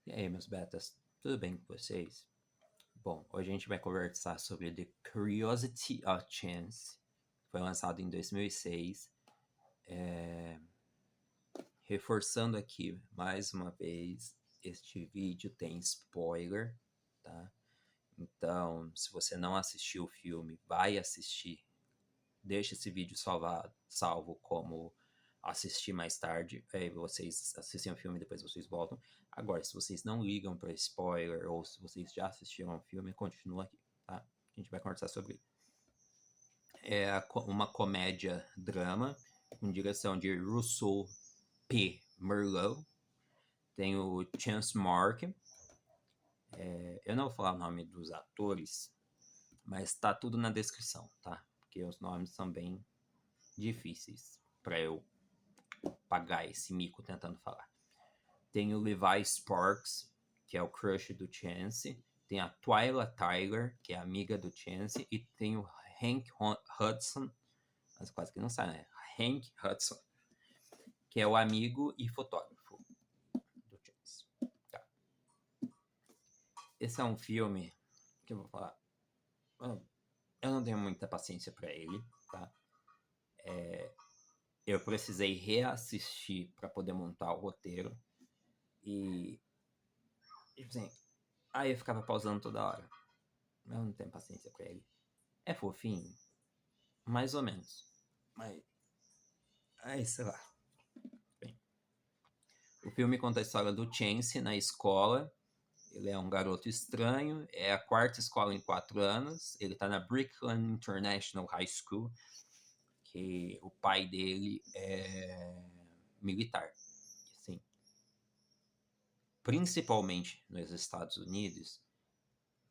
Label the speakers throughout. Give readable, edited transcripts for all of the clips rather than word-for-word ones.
Speaker 1: E aí, meus betas, tudo bem com vocês? Bom, hoje a gente vai conversar sobre The Curiosity of Chance. Foi lançado em 2006. Reforçando aqui, mais uma vez, este vídeo tem spoiler, tá? Então, se você não assistiu o filme, vai assistir. Deixa esse vídeo salvo como assistir mais tarde. Aí vocês assistem o filme e depois vocês voltam. Agora, se vocês não ligam para spoiler ou se vocês já assistiram o filme, continua aqui, tá? A gente vai conversar sobre ele. É uma comédia-drama com direção de Russell P. Merlo. Tem o Chance Mark. Eu não vou falar o nome dos atores, mas tá tudo na descrição, tá? Porque os nomes são bem difíceis para eu pagar esse mico tentando falar. Tem o Levi Sparks, que é o crush do Chance. Tem a Twyla Tiger, que é amiga do Chance. E tem o Hank Hudson, mas quase que não sai, né? Hank Hudson, que é o amigo e fotógrafo do Chance. Tá. Esse é um filme que eu vou falar. Eu não tenho muita paciência para ele, tá? Eu precisei reassistir para poder montar o roteiro. E assim, aí eu ficava pausando toda hora. Eu não tenho paciência pra ele. É fofinho? Mais ou menos. Mas. Aí, sei lá. Bem, o filme conta a história do Chance na escola. Ele é um garoto estranho. É a quarta escola em 4 anos. Ele tá na Brickland International High School. Que o pai dele é militar. Assim, principalmente nos Estados Unidos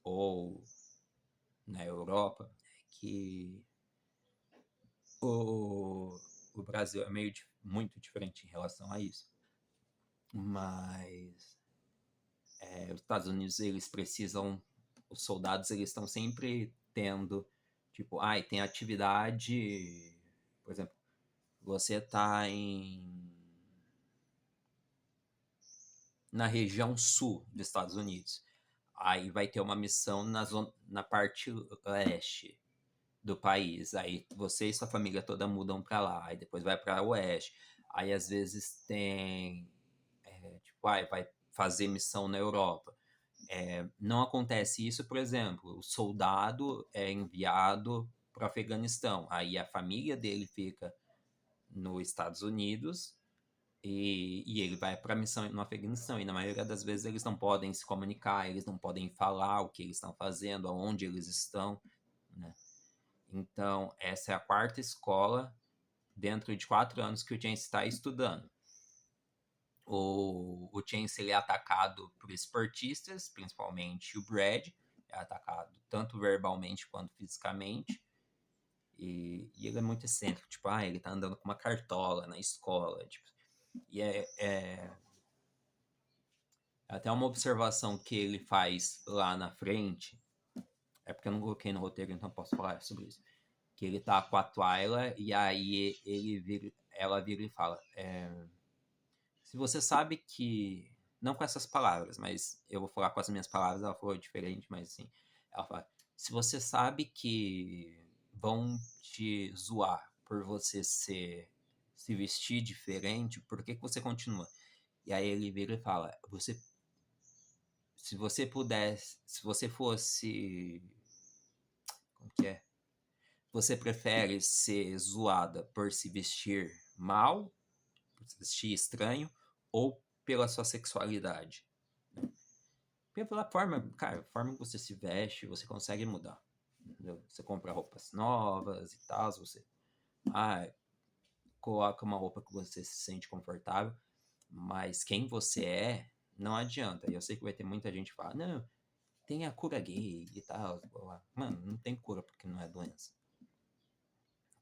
Speaker 1: ou na Europa, que o Brasil é muito diferente em relação a isso. Mas os Estados Unidos, eles precisam, os soldados, eles estão sempre tendo, tipo, tem atividade, por exemplo, você tá na região sul dos Estados Unidos, aí vai ter uma missão na parte leste do país, aí você e sua família toda mudam para lá, aí depois vai para oeste, aí às vezes tem, tipo, vai fazer missão na Europa. Não acontece isso, por exemplo, o soldado é enviado para o Afeganistão, aí a família dele fica nos Estados Unidos e ele vai para a missão no Afeganistão, e na maioria das vezes eles não podem se comunicar, eles não podem falar o que eles estão fazendo, aonde eles estão, né? Então, essa é a quarta escola dentro de 4 anos que o Chance está estudando. O Chance ele é atacado por esportistas, principalmente o Brad, é atacado tanto verbalmente quanto fisicamente. E ele é muito excêntrico, tipo, ele tá andando com uma cartola na escola, tipo, e até uma observação que ele faz lá na frente, é porque eu não coloquei no roteiro, então posso falar sobre isso, que ele tá com a Twyla e aí ela vira e fala, se você sabe que, não com essas palavras, mas eu vou falar com as minhas palavras, ela falou diferente, mas assim, ela fala, se você sabe que vão te zoar por você se vestir diferente, por que você continua? E aí ele vira e fala, se você pudesse, se você fosse, como que é? Você prefere ser zoada por se vestir mal, por se vestir estranho, ou pela sua sexualidade? Pela forma, cara, a forma que você se veste, você consegue mudar. Entendeu? Você compra roupas novas e tal, você ah, coloca uma roupa que você se sente confortável, mas quem você é, não adianta. E eu sei que vai ter muita gente que fala, não, tem a cura gay e tal. Mano, não tem cura porque não é doença.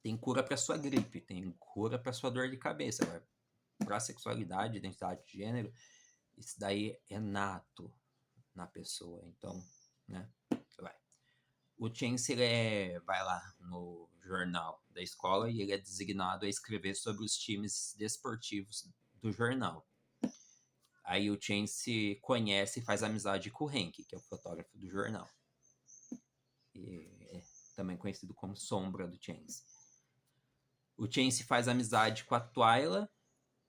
Speaker 1: Tem cura pra sua gripe, tem cura pra sua dor de cabeça. Agora, pra sexualidade, identidade de gênero, isso daí é nato na pessoa. Então, né? Vai. O Chance vai lá no jornal da escola e ele é designado a escrever sobre os times desportivos do jornal. Aí o Chance conhece e faz amizade com o Hank, que é o fotógrafo do jornal. E é também conhecido como Sombra do Chance. O Chance faz amizade com a Twyla,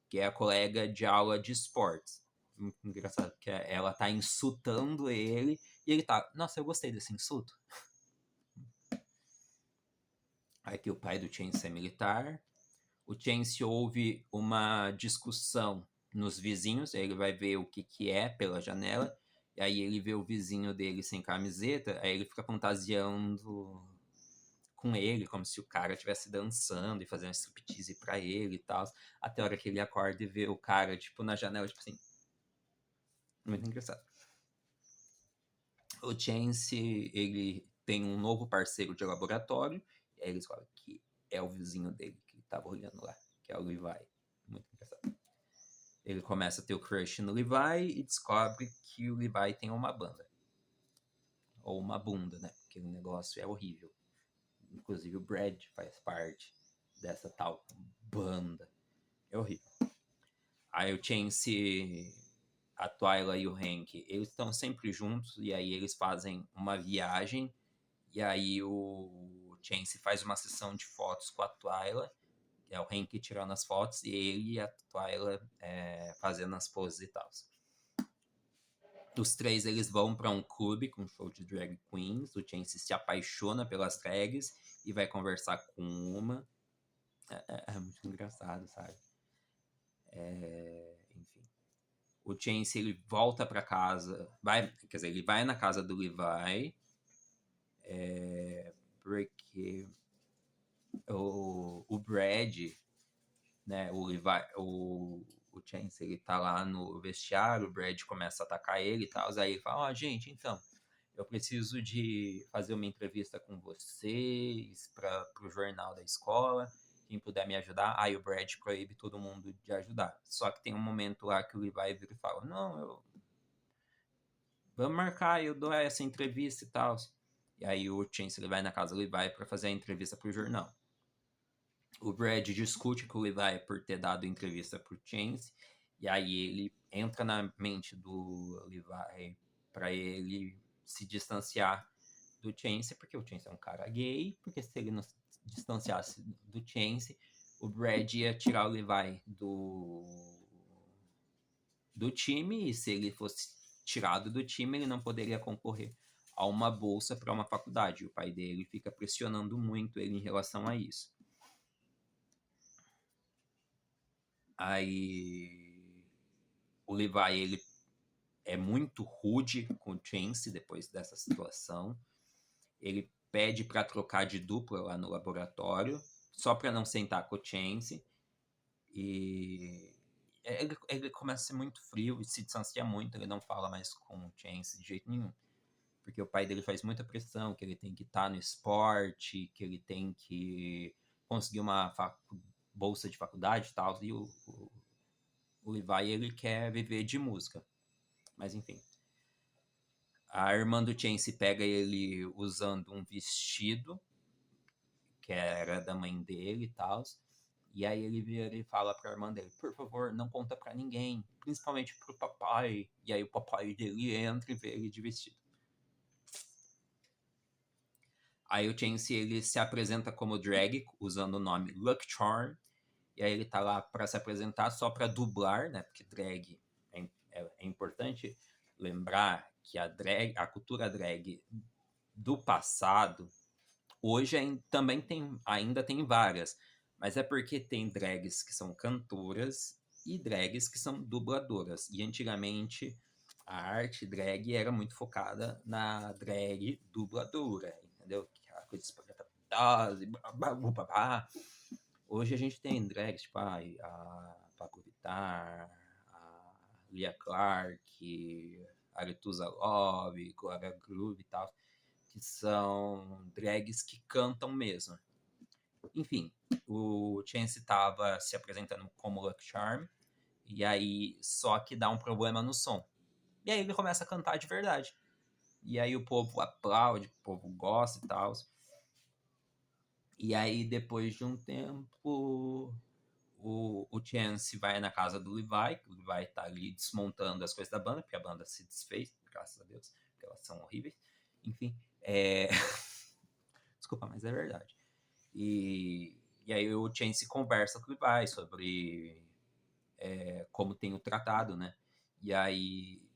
Speaker 1: que é a colega de aula de esportes. Muito engraçado, porque ela tá insultando ele e ele tá, nossa, eu gostei desse insulto. Aí que o pai do Chance é militar. O Chance ouve uma discussão nos vizinhos, aí ele vai ver o que é pela janela, e aí ele vê o vizinho dele sem camiseta, aí ele fica fantasiando com ele, como se o cara estivesse dançando e fazendo striptease pra ele e tal, até a hora que ele acorda e vê o cara, tipo, na janela, tipo assim. Muito engraçado. O Chance, ele tem um novo parceiro de laboratório, e aí ele descobre que é o vizinho dele que tava olhando lá, que é o Levi. Muito engraçado. Ele começa a ter o crush no Levi e descobre que o Levi tem uma banda. Ou uma bunda, né? Porque o negócio é horrível. Inclusive o Brad faz parte dessa tal banda. É horrível. Aí o Chance, a Twyla e o Hank, eles estão sempre juntos e aí eles fazem uma viagem e aí o Chance faz uma sessão de fotos com a Twyla, que é o Hank tirando as fotos e ele e a Twyla fazendo as poses e tal. Os três eles vão para um clube com um show de drag queens. O Chance se apaixona pelas drags e vai conversar com uma. É muito engraçado, sabe? Enfim. O Chance ele volta para casa, quer dizer, ele vai na casa do Levi, porque o Brad, né, o Levi, o Chance ele tá lá no vestiário, o Brad começa a atacar ele e tal, aí ele fala, gente, então, eu preciso de fazer uma entrevista com vocês para o jornal da escola. Quem puder me ajudar. Aí o Brad proíbe todo mundo de ajudar. Só que tem um momento lá que o Levi vira e fala: não, vamos marcar, eu dou essa entrevista e tal. E aí o Chance ele vai na casa do Levi para fazer a entrevista para o jornal. O Brad discute com o Levi por ter dado entrevista pro Chance. E aí ele entra na mente do Levi para ele se distanciar do Chance, porque o Chance é um cara gay, porque se ele não se distanciasse do Chance, o Brad ia tirar o Levi do time, e se ele fosse tirado do time, ele não poderia concorrer a uma bolsa para uma faculdade. O pai dele fica pressionando muito ele em relação a isso. Aí o Levi, ele é muito rude com o Chance depois dessa situação. Ele pede para trocar de dupla lá no laboratório, só para não sentar com o Chance. E ele começa a ser muito frio e se distancia muito. Ele não fala mais com o Chance de jeito nenhum. Porque o pai dele faz muita pressão, que ele tem que estar no esporte, que ele tem que conseguir uma bolsa de faculdade e tal. E o Levi, ele quer viver de música. Mas enfim. A irmã do Chance pega ele usando um vestido que era da mãe dele e tal. E aí ele vira e fala pra irmã dele, por favor, não conta pra ninguém, principalmente pro papai. E aí o papai dele entra e vê ele de vestido. Aí o Chance, ele se apresenta como drag, usando o nome Luck Charm. E aí ele tá lá pra se apresentar só pra dublar, né? Porque drag é importante lembrar que a cultura drag do passado, hoje também ainda tem várias, mas é porque tem drags que são cantoras e drags que são dubladoras. E antigamente a arte drag era muito focada na drag dubladora, entendeu? Que é a coisa espalhafatosa, Hoje a gente tem drags tipo a Pablo Vittar, a Lia Clark, a Aretusa Love, Glória Groove e tal, que são drags que cantam mesmo. Enfim, o Chance estava se apresentando como Luck Charm, e aí só que dá um problema no som. E aí ele começa a cantar de verdade. E aí o povo aplaude, o povo gosta e tal. E aí depois de um tempo, o Chance vai na casa do Levi, que o Levi tá ali desmontando as coisas da banda, porque a banda se desfez, graças a Deus, porque elas são horríveis. Enfim, desculpa, mas é verdade. E aí o Chance conversa com o Levi sobre como tem o tratado, né? E aí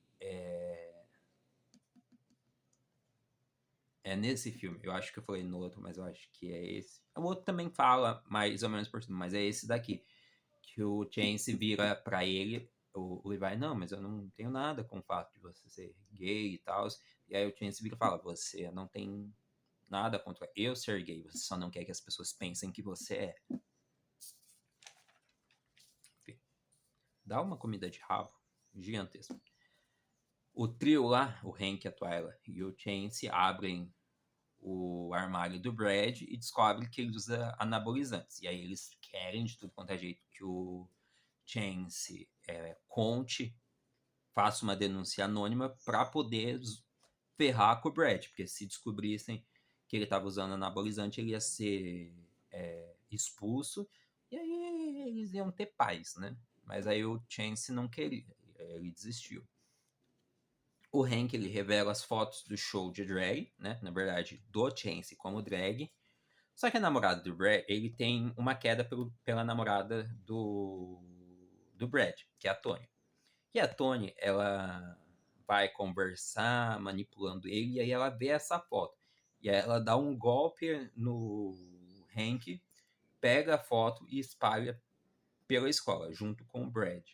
Speaker 1: é nesse filme, eu acho que eu falei no outro, mas eu acho que é esse. O outro também fala mais ou menos por cima, mas é esse daqui. Que o Chance vira pra ele, o Levi, não, mas eu não tenho nada com o fato de você ser gay e tal. E aí o Chance vira e fala, você não tem nada contra eu ser gay, você só não quer que as pessoas pensem que você é. Enfim, dá uma comida de rabo gigantesca. O trio lá, o Hank, a Twyla e o Chance abrem o armário do Brad e descobrem que ele usa anabolizantes. E aí eles querem de tudo quanto é jeito que o Chance conte, faça uma denúncia anônima para poder ferrar com o Brad, porque se descobrissem que ele estava usando anabolizante, ele ia ser expulso e aí eles iam ter paz, né? Mas aí o Chance não queria, ele desistiu. O Hank, ele revela as fotos do show de drag, né? Na verdade, do Chance como drag. Só que a namorada do Brad, ele tem uma queda pela namorada do Brad, que é a Tony. E a Tony, ela vai conversar, manipulando ele, e aí ela vê essa foto. E aí ela dá um golpe no Hank, pega a foto e espalha pela escola, junto com o Brad.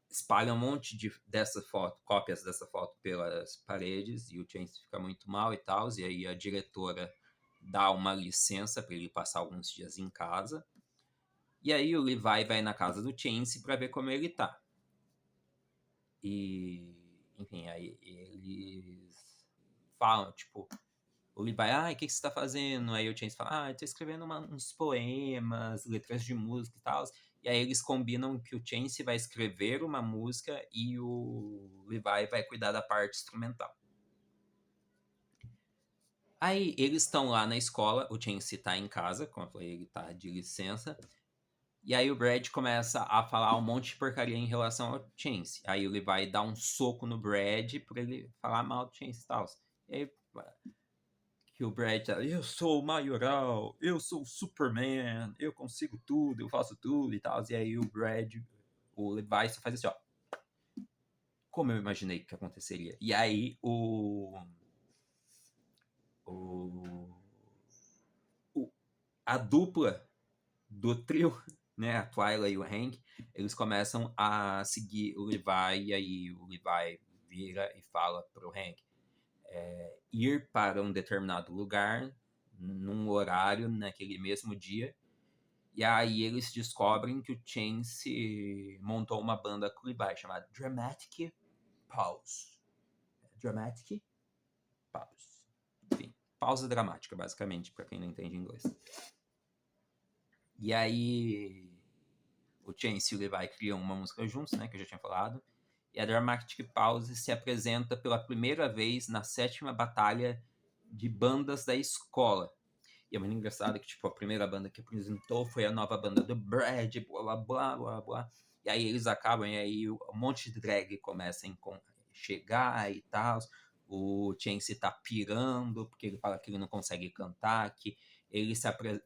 Speaker 1: Espalha um monte dessa foto, cópias dessa foto pelas paredes, e o Chance fica muito mal e tal, e aí a diretora dá uma licença para ele passar alguns dias em casa. E aí o Levi vai na casa do Chance para ver como ele tá. E, enfim, aí eles falam, tipo, o Levi, o que você tá fazendo? Aí o Chance fala, eu tô escrevendo uns poemas, letras de música e tal. E aí eles combinam que o Chance vai escrever uma música e o Levi vai cuidar da parte instrumental. Aí eles estão lá na escola, o Chance tá em casa, como eu falei, ele tá de licença. E aí o Brad começa a falar um monte de porcaria em relação ao Chance. Aí o Levi dá um soco no Brad pra ele falar mal do Chance e tal. E aí que o Brad tá, eu sou o maioral, eu sou o Superman, eu consigo tudo, eu faço tudo e tal. E aí o Levi só faz assim, ó. Como eu imaginei que aconteceria. E aí a dupla do trio, né, a Twyla e o Hank, eles começam a seguir o Levi, e aí o Levi vira e fala pro Hank ir para um determinado lugar, num horário, naquele mesmo dia, e aí eles descobrem que o Chance montou uma banda com o Levi, chamada Dramatic Pause. Dramatic Pause. Enfim, pausa dramática, basicamente, para quem não entende inglês. E aí o Chance e o Levi criam uma música juntos, né, que eu já tinha falado. E a Dramatic Pause se apresenta pela primeira vez na 7ª batalha de bandas da escola. E é muito engraçado que, tipo, a primeira banda que apresentou foi a nova banda do Brad, blá, blá, blá, blá, blá. E aí eles acabam, e aí um monte de drag começa a chegar e tal. O Chance tá pirando, porque ele fala que ele não consegue cantar, que ele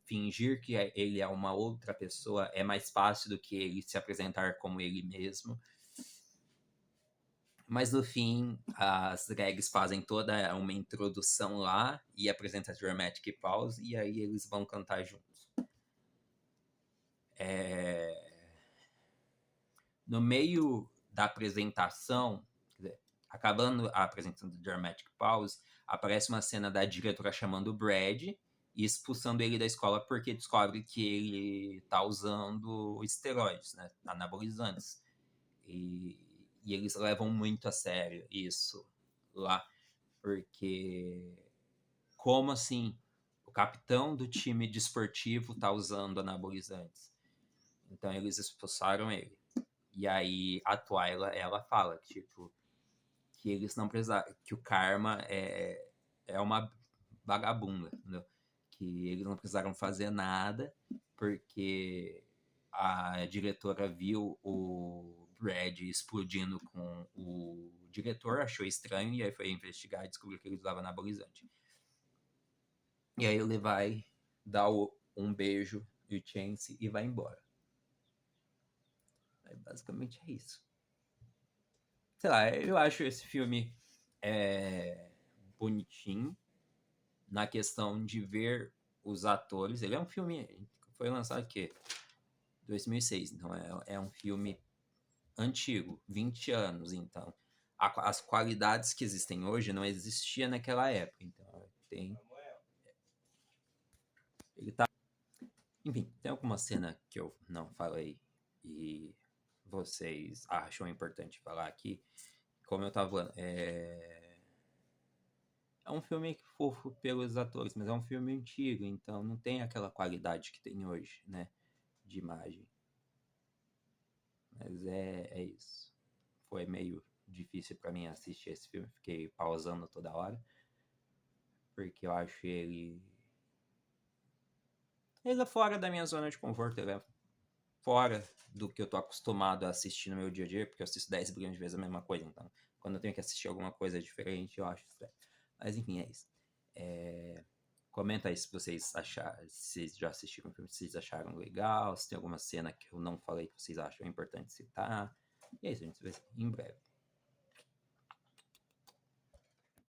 Speaker 1: fingir que ele é uma outra pessoa é mais fácil do que ele se apresentar como ele mesmo. Mas no fim, as drags fazem toda uma introdução lá e apresentam a Dramatic Pause, e aí eles vão cantar juntos. No meio da apresentação, acabando a apresentação do Dramatic Pause, aparece uma cena da diretora chamando o Brad e expulsando ele da escola porque descobre que ele tá usando esteroides, né, anabolizantes. E eles levam muito a sério isso lá, porque como assim o capitão do time desportivo tá usando anabolizantes? Então eles expulsaram ele. E aí a Twyla, ela fala que, tipo, que eles não precisavam, que o karma é uma vagabunda, entendeu? Que eles não precisaram fazer nada, porque a diretora viu o Brad explodindo com o diretor, achou estranho, e aí foi investigar e descobriu que ele usava anabolizante. E aí ele vai dar um beijo de Chance e vai embora. Aí, basicamente é isso. Sei lá, eu acho esse filme bonitinho na questão de ver os atores. Ele é um filme que foi lançado aqui 2006, então é um filme antigo, 20 anos, então as qualidades que existem hoje não existia naquela época, então ele tá, enfim, tem alguma cena que eu não falei e vocês acham importante falar aqui, como eu tava falando, é um filme fofo pelos atores, mas é um filme antigo, então não tem aquela qualidade que tem hoje, né, de imagem. Mas é isso. Foi meio difícil para mim assistir esse filme, fiquei pausando toda hora, porque eu acho ele é fora da minha zona de conforto, ele é fora do que eu tô acostumado a assistir no meu dia a dia, porque eu assisto 10 bilhões de vezes a mesma coisa, então quando eu tenho que assistir alguma coisa diferente, eu acho estranho. Mas enfim, é isso. Comenta aí se vocês acharam, se vocês já assistiram o filme, se vocês acharam legal, se tem alguma cena que eu não falei que vocês acham importante citar. E é isso, a gente se vê em breve.